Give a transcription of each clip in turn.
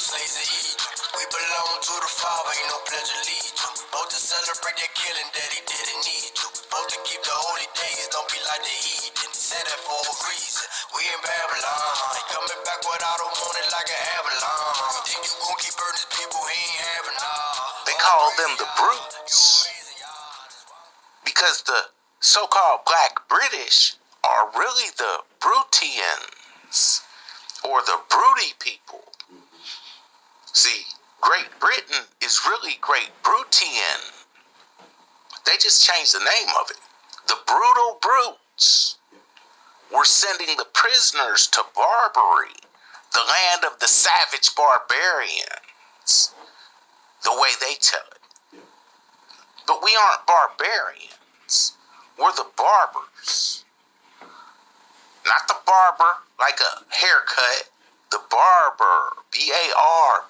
slaves in Egypt. We belong to the Father, ain't no pledge allegiance. Supposed to celebrate that killing that he didn't need to. Supposed to keep the holy days, don't be like the heathen. He said that for a reason. We in Babylon. He coming back without a warning like an avalanche. Think you gon' keep burning people, he ain't having all. They call them the brutes because the so-called black British are really the Brutians, or the broody people. See, Great Britain is really Great Brutian. They just changed the name of it. The brutal brutes were sending the prisoners to Barbary, the land of the savage barbarians, the way they tell it. But we aren't barbarians. We're the barbers. Not the barber, like a haircut. The barber, B-A-R.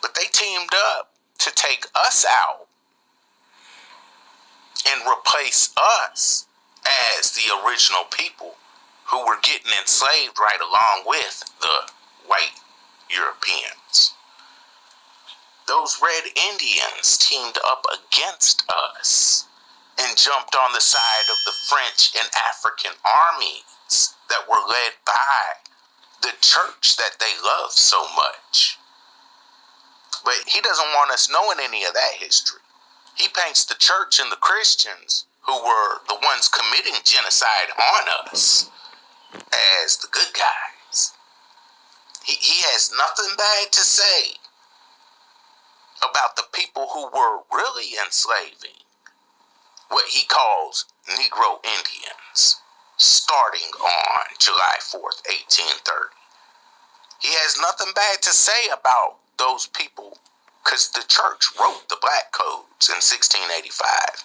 But they teamed up to take us out and replace us as the original people who were getting enslaved right along with the white Europeans. Those red Indians teamed up against us and jumped on the side of the French and African armies that were led by the church that they love so much. But he doesn't want us knowing any of that history. He paints the church and the Christians, who were the ones committing genocide on us, as the good guys. He has nothing bad to say about the people who were really enslaving what he calls Negro Indians, starting on July 4th, 1830. He has nothing bad to say about those people because the church wrote the black codes in 1685,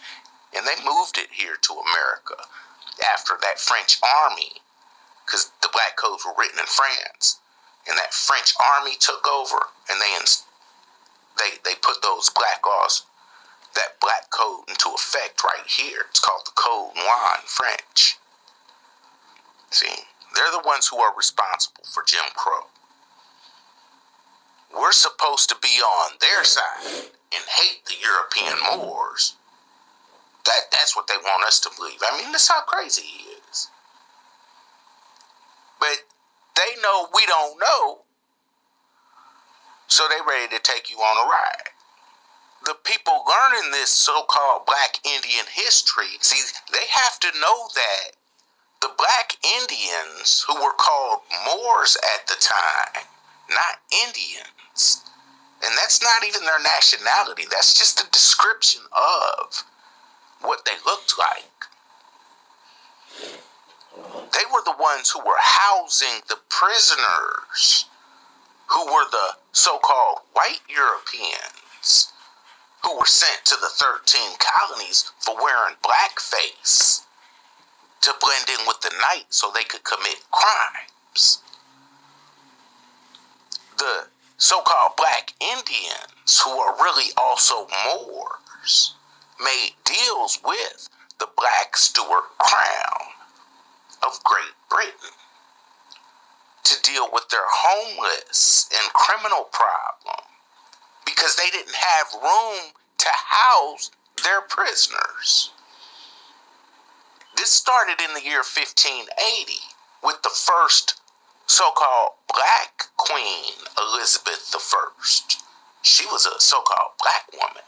and they moved it here to America after that French army, because the black codes were written in France, and that French army took over, and they put those black laws, that black code, into effect right here. It's called the Code Noir in French. See, they're the ones who are responsible for Jim Crow. We're supposed to be on their side and hate the European Moors. That's what they want us to believe. I mean, that's how crazy he is. But they know we don't know, so they ready to take you on a ride. The people learning this so-called black Indian history, see, they have to know that the black Indians, who were called Moors at the time, not Indians, and that's not even their nationality, that's just a description of what they looked like. They were the ones who were housing the prisoners, who were the so-called white Europeans, who were sent to the 13 colonies for wearing blackface to blend in with the night so they could commit crimes. The so-called black Indians, who are really also Moors, made deals with the Black Stuart Crown of Great Britain to deal with their homeless and criminal problem, because they didn't have room to house their prisoners. This started in the year 1580 with the first so-called black queen, Elizabeth I. She was a so-called black woman.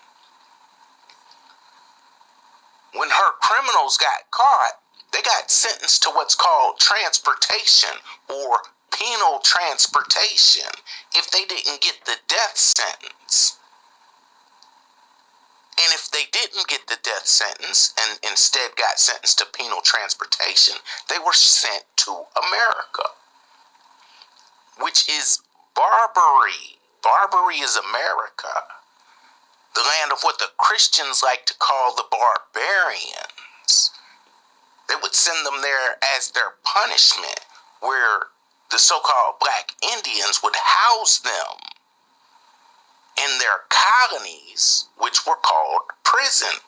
When her criminals got caught, they got sentenced to what's called transportation, or penal transportation, if they didn't get the death sentence. And if they didn't get the death sentence and instead got sentenced to penal transportation, they were sent to America, which is Barbary. Barbary is America, the land of what the Christians like to call the barbarians. They would send them there as their punishment, where the so-called black Indians would house them in their colonies, which were called prison.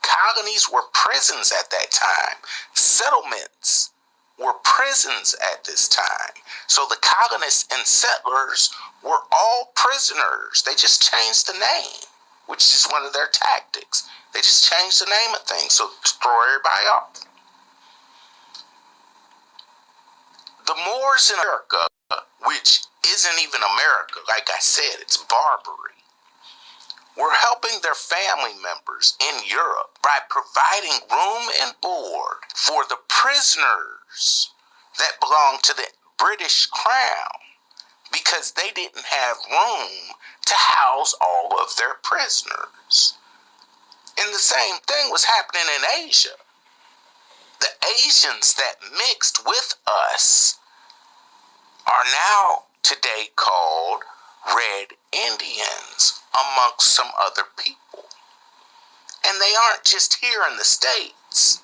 Colonies were prisons at that time. Settlements were prisons at this time. So the colonists and settlers were all prisoners. They just changed the name, which is one of their tactics. They just changed the name of things, so to throw everybody off. The Moors in America, which isn't even America, like I said, it's Barbary, were helping their family members in Europe by providing room and board for the prisoners that belonged to the British Crown, because they didn't have room to house all of their prisoners. And the same thing was happening in Asia. The Asians that mixed with us are now today called Red Indians, amongst some other people. And they aren't just here in the States.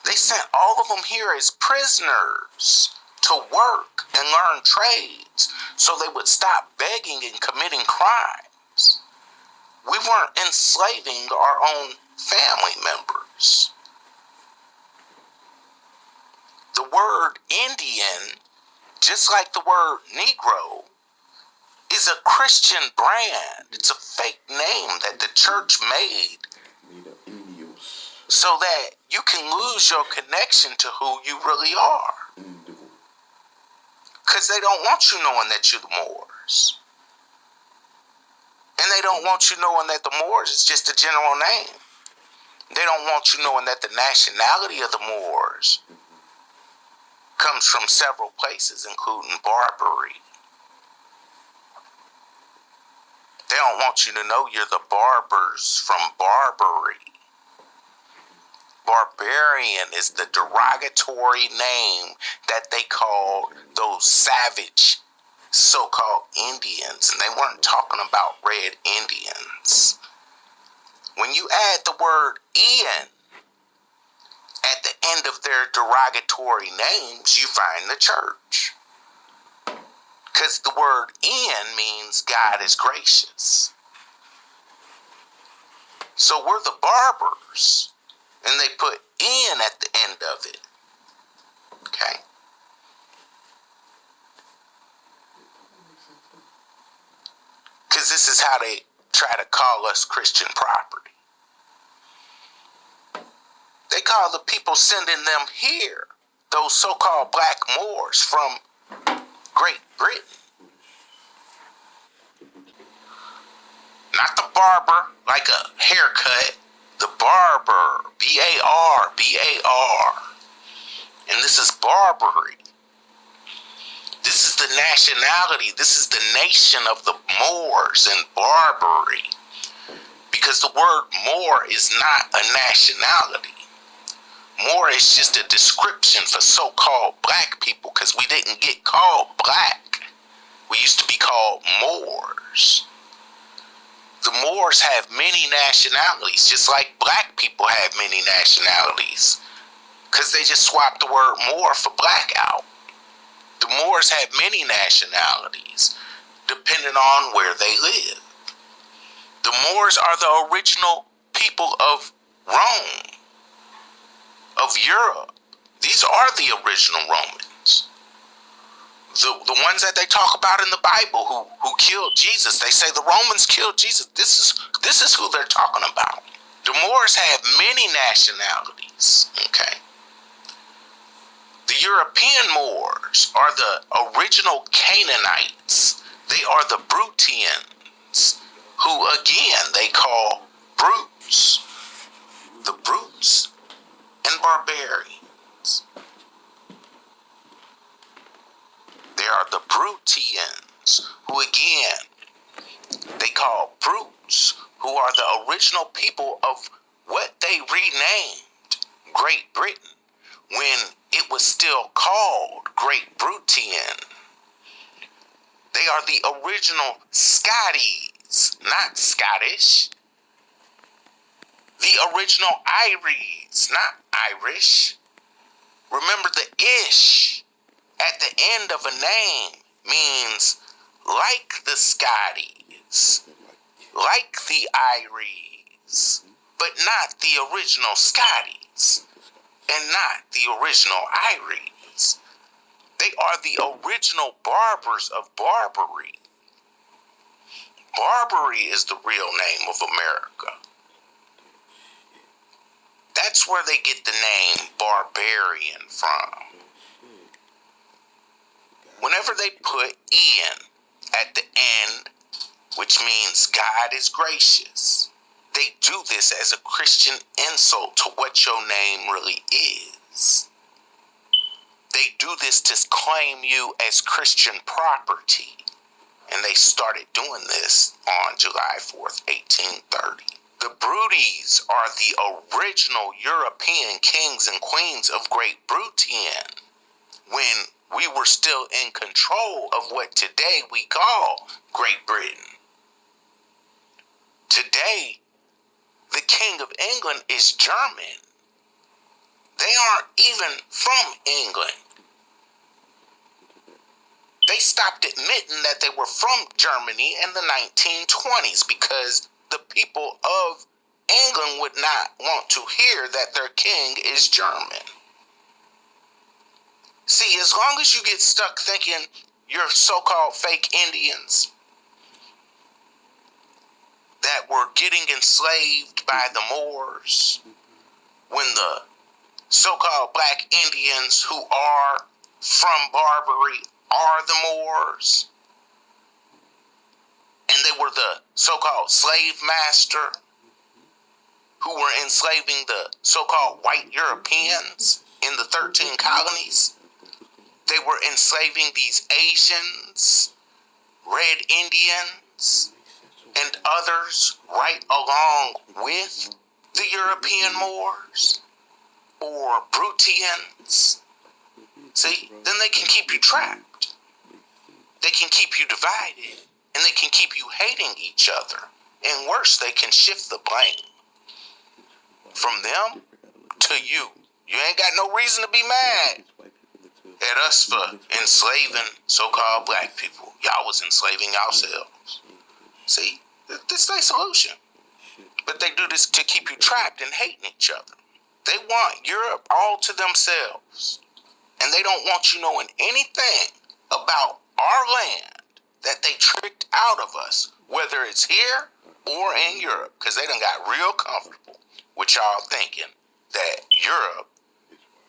They sent all of them here as prisoners to work and learn trades so they would stop begging and committing crimes. We weren't enslaving our own family members. The word Indian, just like the word Negro, is a Christian brand. It's a fake name that the church made so that you can lose your connection to who you really are. Because they don't want you knowing that you're the Moors. And they don't want you knowing that the Moors is just a general name. They don't want you knowing that the nationality of the Moors comes from several places, including Barbary. They don't want you to know you're the barbers from Barbary. Barbarian is the derogatory name that they called those savage so-called Indians, and they weren't talking about red Indians. When you add the word Ian at the end of their derogatory names, you find the church. Because the word Ian means God is gracious. So we're the barbers, and they put Ian at the end of it. Okay? Because this is how they try to call us Christian property. They call the people sending them here, those so-called black Moors from Great Britain. Not the barber, like a haircut. The barber, B-A-R, B-A-R. And this is Barbary. This is the nationality. This is the nation of the Moors in Barbary. Because the word Moor is not a nationality. Moor is just a description for so-called black people, because we didn't get called black. We used to be called Moors. The Moors have many nationalities, just like black people have many nationalities, because they just swapped the word Moor for black out. The Moors have many nationalities, depending on where they live. The Moors are the original people of Rome, of Europe. These are the original Romans. The ones that they talk about in the Bible who killed Jesus. They say the Romans killed Jesus. This is who they're talking about. The Moors have many nationalities. Okay. The European Moors are the original Canaanites. They are the Brutians, who again they call brutes. The brutes and barbarians. They are the Brutians, who again they call brutes, who are the original people of what they renamed Great Britain when it was still called Great Britain. They are the original Scotties, not Scottish. The original Iries, not Irish. Remember, the ish at the end of a name means like the Scotties, like the Iries, but not the original Scotties. and not the original Irians. They are the original barbers of Barbary. Barbary is the real name of America. That's where they get the name barbarian from. Whenever they put "in" at the end, which means God is gracious, they do this as a Christian insult to what your name really is. They do this to claim you as Christian property. And they started doing this on July 4th, 1830. The Bruties are the original European kings and queens of Great Britain when we were still in control of what today we call Great Britain. Today, the King of England is German. They aren't even from England. They stopped admitting that they were from Germany in the 1920s because the people of England would not want to hear that their king is German. See, as long as you get stuck thinking you're so-called fake Indians that were getting enslaved by the Moors, when the so-called black Indians who are from Barbary are the Moors, and they were the so-called slave master who were enslaving the so-called white Europeans in the 13 colonies. They were enslaving these Asians, Red Indians, and others right along with the European Moors or Brutians. See, then they can keep you trapped. They can keep you divided, and they can keep you hating each other. And worse, they can shift the blame from them to you. You ain't got no reason to be mad at us for enslaving so-called black people. Y'all was enslaving yourselves. See, this is their solution. But they do this to keep you trapped and hating each other. They want Europe all to themselves. And they don't want you knowing anything about our land that they tricked out of us, whether it's here or in Europe, because they done got real comfortable with y'all thinking that Europe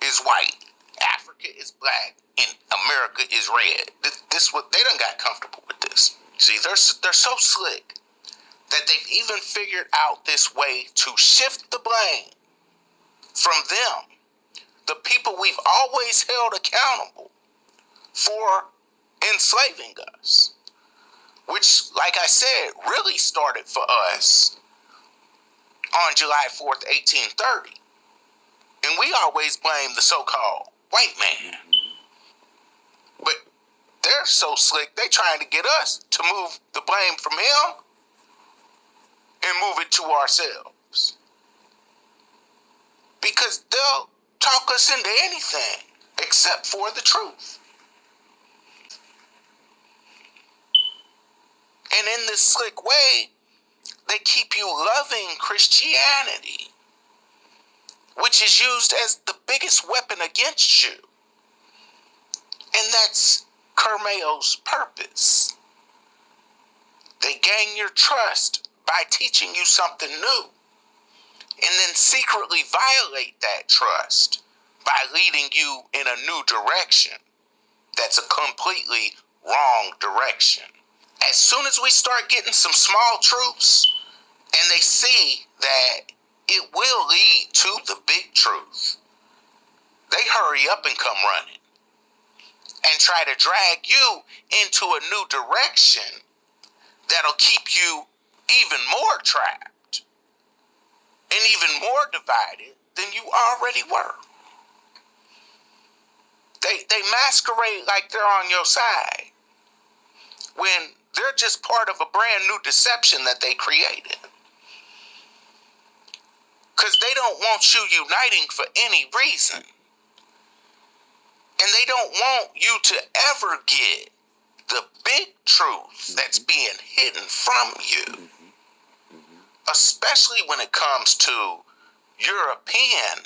is white, Africa is black, and America is red. This what they done got comfortable with this. See, they're so slick that they've even figured out this way to shift the blame from them, the people we've always held accountable for enslaving us, which, like I said, really started for us on July 4th, 1830. And we always blame the so-called white man. But they're so slick, they trying to get us to move the blame from him and move it to ourselves. Because they'll talk us into anything except for the truth. And in this slick way, they keep you loving Christianity, which is used as the biggest weapon against you. And that's Kermail's purpose. They gain your trust by teaching you something new, and then secretly violate that trust by leading you in a new direction that's a completely wrong direction. As soon as we start getting some small truths, and they see that it will lead to the big truth, they hurry up and come running and try to drag you into a new direction that'll keep you even more trapped and even more divided than you already were. They masquerade like they're on your side when they're just part of a brand new deception that they created. Because they don't want you uniting for any reason. And they don't want you to ever get the big truth that's being hidden from you. Especially when it comes to European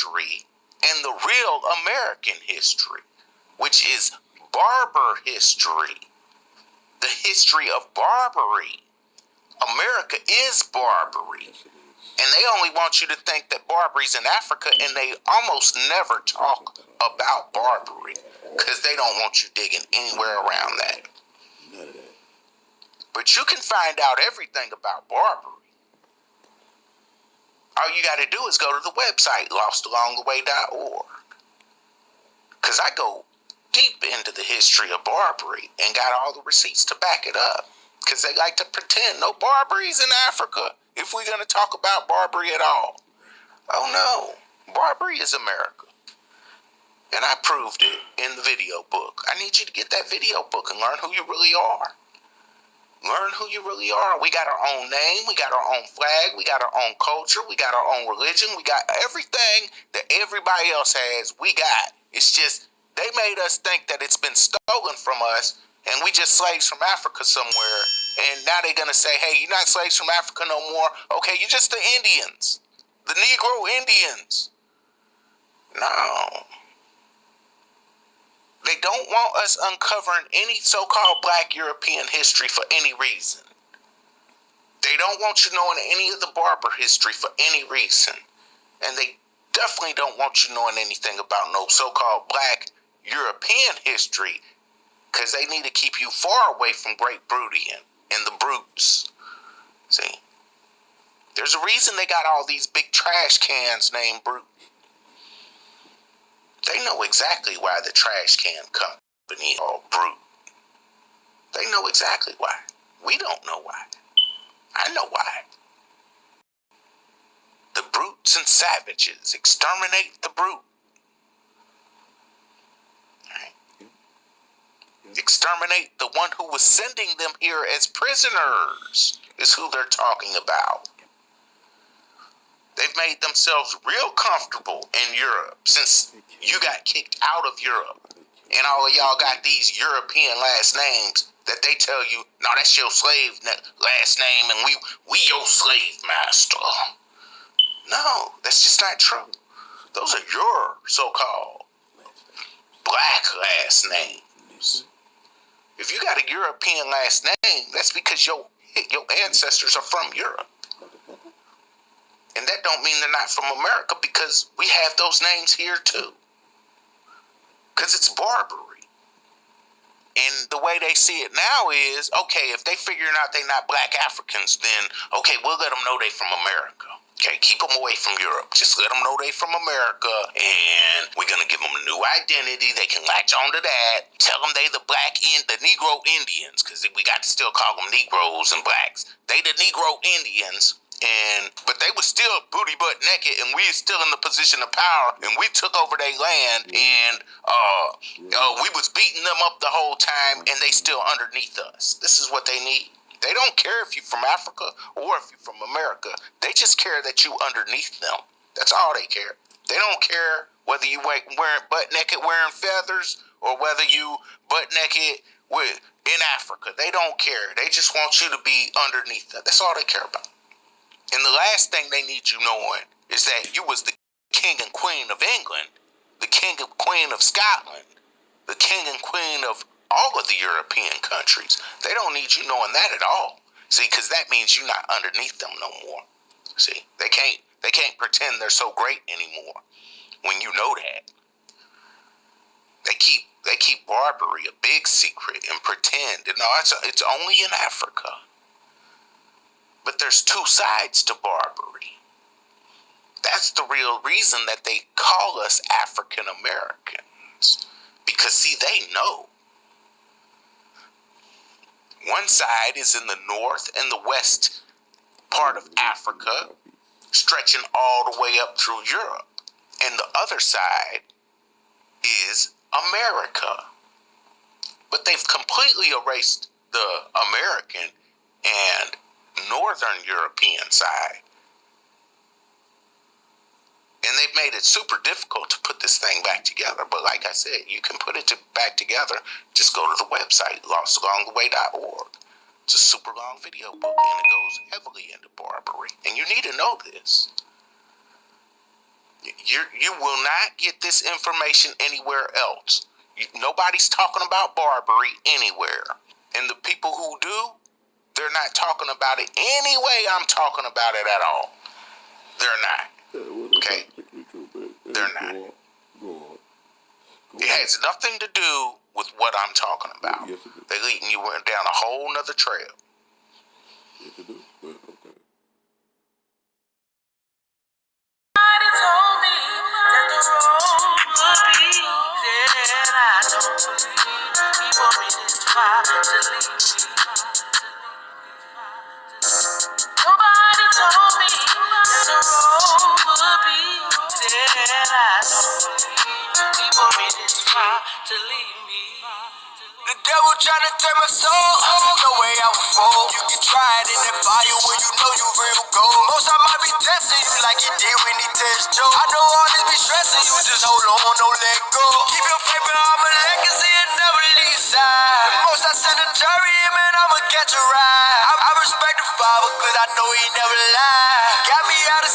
history and the real American history, which is barbar history, the history of Barbary. America is Barbary. And they only want you to think that Barbary's in Africa, and they almost never talk about Barbary because they don't want you digging anywhere around that. None of that. But you can find out everything about Barbary. All you got to do is go to the website, lostalongtheway.org. Because I go deep into the history of Barbary and got all the receipts to back it up. Because they like to pretend no Barbary's in Africa if we're going to talk about Barbary at all. Oh no, Barbary is America. And I proved it in the video book. I need you to get that video book and learn who you really are. Learn who you really are. We got our own name. We got our own flag. We got our own culture. We got our own religion. We got everything that everybody else has. We got. It's just they made us think that it's been stolen from us and we just slaves from Africa somewhere. And now they're going to say, hey, you're not slaves from Africa no more. Okay, you're just the Indians. The Negro Indians. No. They don't want us uncovering any so-called black European history for any reason. They don't want you knowing any of the barbar history for any reason. And they definitely don't want you knowing anything about no so-called black European history because they need to keep you far away from Great Brutian and the brutes. See? There's a reason they got all these big trash cans named Brute. They know exactly why the trash can company is called Brute. They know exactly why. We don't know why. I know why. The brutes and savages exterminate the brute. Right? Exterminate the one who was sending them here as prisoners is who they're talking about. They've made themselves real comfortable in Europe since you got kicked out of Europe. And all of y'all got these European last names that they tell you, no, that's your slave last name and we your slave master. No, that's just not true. Those are your so-called black last names. If you got a European last name, that's because your ancestors are from Europe. And that don't mean they're not from America because we have those names here too. Because it's Barbary. And the way they see it now is, okay, if they figuring out they're not black Africans, then, okay, we'll let them know they from America. Okay, keep them away from Europe. Just let them know they from America, and we're going to give them a new identity. They can latch onto that. Tell them they the Negro Indians, because we got to still call them Negroes and blacks. They the Negro Indians. But they were still booty butt naked, and we are still in the position of power, and we took over their land, and we was beating them up the whole time, and they still underneath us. This is what they need. They don't care if you're from Africa or if you're from America. They just care that you underneath them. That's all they care. They don't care whether you wearing butt naked wearing feathers or whether you butt naked in Africa. They don't care. They just want you to be underneath them. That's all they care about. And the last thing they need you knowing is that you was the king and queen of England, the king and queen of Scotland, the king and queen of all of the European countries. They don't need you knowing that at all. See, because that means you're not underneath them no more. See, they can't pretend they're so great anymore when you know that. They keep Barbary a big secret and pretend. No, it's only in Africa. But there's two sides to Barbary. That's the real reason that they call us African Americans. Because, see, they know. One side is in the north and the west part of Africa, stretching all the way up through Europe. And the other side is America. But they've completely erased the American and Northern European side. And they've made it super difficult to put this thing back together. But like I said, you can put it back together. Just go to the website, lostalongtheway.org. It's a super long video book, and it goes heavily into Barbary. And you need to know this. You will not get this information anywhere else. Nobody's talking about Barbary anywhere. And the people who do, they're not talking about it any way I'm talking about it at all. They're not. Okay? They're not. It has nothing to do with what I'm talking about. They're leading you down a whole nother trail. Yes, it do. Okay. Somebody told me that the road would be easy, and I don't believe he brought me this far to leave me. Nobody told me that the road would be easy, and I don't believe he brought me this far to leave me. The devil tryna take my soul, no way I will fall. You can try it in that fire when you know you real gold. Most I might be testing you like he did when he test Joe. I know all this be stressing you, just hold on, don't let go. Keep your faith in all my legacy and never leave side. The most I send a jury in, man, I'ma catch a ride. I respect the father, cause I know he never lied. Got me out of